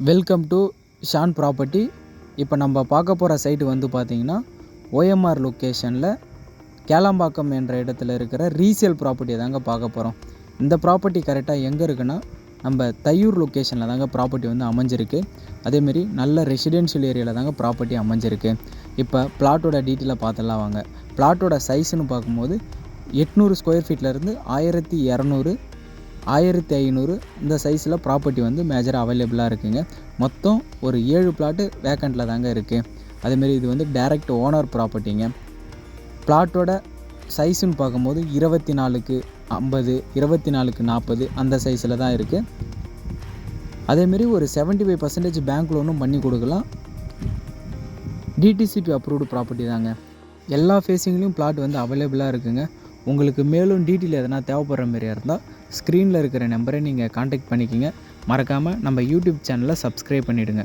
Welcome to Shawn property. இப்போ நம்ம பார்க்க போகிற சைட்டு வந்து பார்த்திங்கன்னா ஓஎம்ஆர் லொக்கேஷனில் கேளம்பாக்கம் என்ற இடத்துல இருக்கிற ரீசேல் ப்ராப்பர்ட்டியை தாங்க பார்க்க போகிறோம். இந்த ப்ராப்பர்ட்டி கரெக்டாக எங்கே இருக்குன்னா நம்ம தையூர் லொக்கேஷனில் தாங்க ப்ராப்பர்ட்டி வந்து அமைஞ்சிருக்கு. அதேமாரி நல்ல ரெசிடென்ஷியல் ஏரியாவில் தாங்க ப்ராப்பர்ட்டி அமைஞ்சிருக்கு. இப்போ பிளாட்டோட டீட்டெயிலாக பார்த்துலாம் வாங்க. பிளாட்டோட சைஸ்னு பார்க்கும்போது 800 ஸ்கொயர் ஃபீட்லேருந்து 1200 1500 இந்த சைஸில் ப்ராப்பர்ட்டி வந்து மேஜராக அவைலபிளாக இருக்குதுங்க. மொத்தம் ஒரு 7 பிளாட்டு வேக்கண்ட்டில் தாங்க இருக்குது. அதேமாரி இது வந்து டைரக்ட் ஓனர் ப்ராப்பர்ட்டிங்க. பிளாட்டோட சைஸுன்னு பார்க்கும்போது 24க்கு 50 24க்கு 40 அந்த சைஸில் தான் இருக்குது. அதேமாரி ஒரு 75% பேங்க் லோனும் பண்ணி கொடுக்கலாம். டிடிசிபி அப்ரூவ்டு ப்ராப்பர்ட்டி தாங்க. எல்லா ஃபேஸிங்லேயும் பிளாட் வந்து அவைலபிளாக இருக்குதுங்க. உங்களுக்கு மேலும் டீட்டெயில் எதனா தேவைப்படுற மாதிரியா இருந்தால் ஸ்க்ரீனில் இருக்கிற நம்பரை நீங்கள் காண்டாக்ட் பண்ணிக்கிங்க. மறக்காமல் நம்ம யூடியூப் சேனலை சப்ஸ்கிரைப் பண்ணிவிடுங்க.